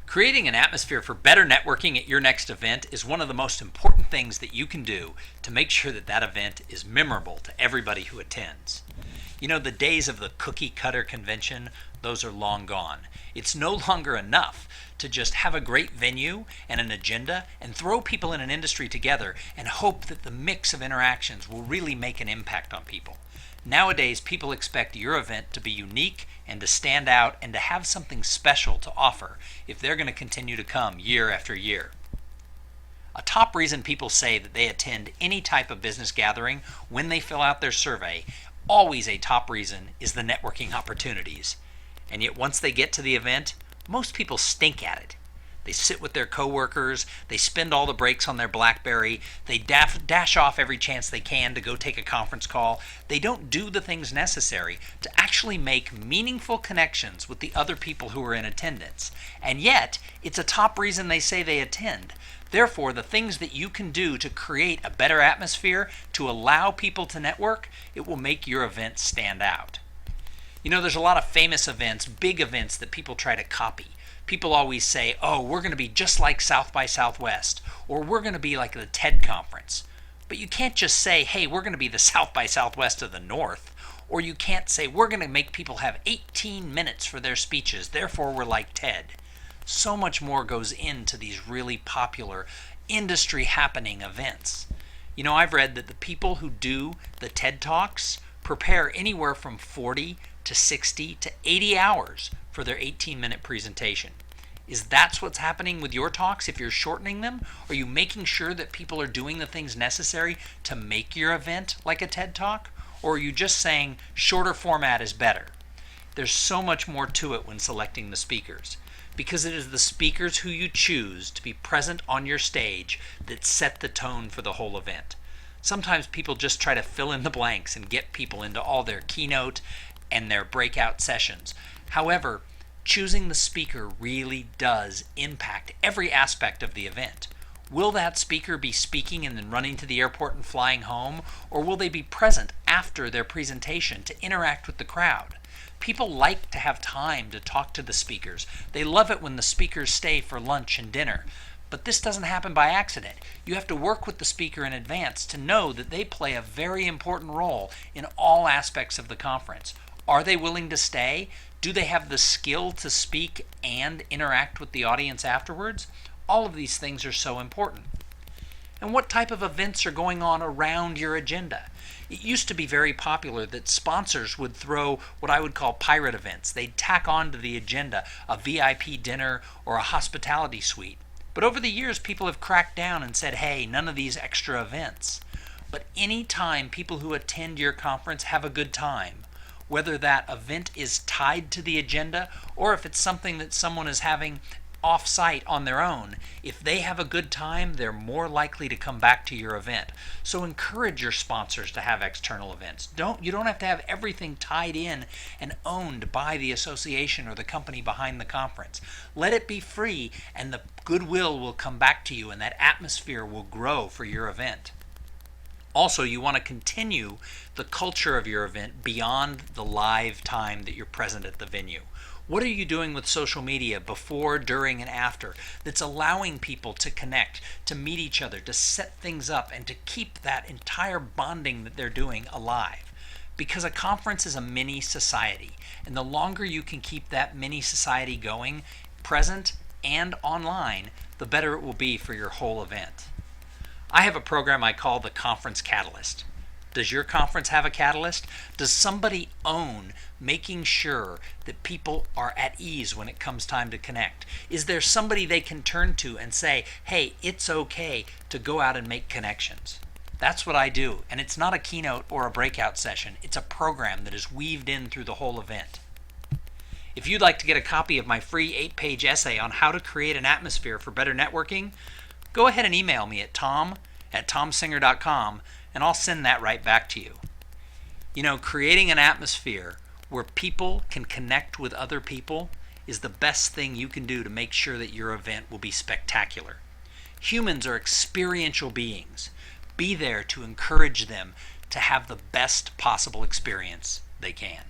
Creating an atmosphere for better networking at your next event is one of the most important things that you can do to make sure that that event is memorable to everybody who attends. You know, the days of the cookie cutter convention, those are long gone. It's no longer enough to just have a great venue and an agenda and throw people in an industry together and hope that the mix of interactions will really make an impact on people. Nowadays, people expect your event to be unique and to stand out and to have something special to offer if they're going to continue to come year after year. A top reason people say that they attend any type of business gathering when they fill out their survey, always a top reason, is the networking opportunities. And yet once they get to the event, most people stink at it. They sit with their coworkers, they spend all the breaks on their BlackBerry, they dash off every chance they can to go take a conference call. They don't do the things necessary to actually make meaningful connections with the other people who are in attendance. And yet, it's a top reason they say they attend. Therefore, the things that you can do to create a better atmosphere, to allow people to network, it will make your event stand out. You know, there's a lot of famous events, big events that people try to copy. People always say, oh, we're going to be just like South by Southwest, or we're going to be like the TED conference. But you can't just say, hey, we're going to be the South by Southwest of the North, or you can't say, we're going to make people have 18 minutes for their speeches, therefore we're like TED. So much more goes into these really popular industry happening events. You know, I've read that the people who do the TED Talks prepare anywhere from 40 to 60 to 80 hours for their 18-minute presentation. Is that what's happening with your talks if you're shortening them? Are you making sure that people are doing the things necessary to make your event like a TED Talk? Or are you just saying shorter format is better? There's so much more to it when selecting the speakers, because it is the speakers who you choose to be present on your stage that set the tone for the whole event. Sometimes people just try to fill in the blanks and get people into all their keynote and their breakout sessions. However, choosing the speaker really does impact every aspect of the event. Will that speaker be speaking and then running to the airport and flying home, or will they be present after their presentation to interact with the crowd? People like to have time to talk to the speakers. They love it when the speakers stay for lunch and dinner. But this doesn't happen by accident. You have to work with the speaker in advance to know that they play a very important role in all aspects of the conference. Are they willing to stay? Do they have the skill to speak and interact with the audience afterwards? All of these things are so important. And what type of events are going on around your agenda? It used to be very popular that sponsors would throw what I would call pirate events. They'd tack on to the agenda a VIP dinner or a hospitality suite. But over the years, people have cracked down and said, hey, none of these extra events. But any time people who attend your conference have a good time, whether that event is tied to the agenda or if it's something that someone is having off-site on their own, if they have a good time, they're more likely to come back to your event. So encourage your sponsors to have external events. You don't have to have everything tied in and owned by the association or the company behind the conference. Let it be free, and the goodwill will come back to you, and that atmosphere will grow for your event. Also, you want to continue the culture of your event beyond the live time that you're present at the venue. What are you doing with social media before, during, and after that's allowing people to connect, to meet each other, to set things up, and to keep that entire bonding that they're doing alive? Because a conference is a mini society, and the longer you can keep that mini society going, present and online, the better it will be for your whole event. I have a program I call the Conference Catalyst. Does your conference have a catalyst? Does somebody own making sure that people are at ease when it comes time to connect? Is there somebody they can turn to and say, hey, it's okay to go out and make connections? That's what I do, and it's not a keynote or a breakout session. It's a program that is weaved in through the whole event. If you'd like to get a copy of my free 8-page essay on how to create an atmosphere for better networking, go ahead and email me at tom@thomsinger.com, and I'll send that right back to you. You know, creating an atmosphere where people can connect with other people is the best thing you can do to make sure that your event will be spectacular. Humans are experiential beings. Be there to encourage them to have the best possible experience they can.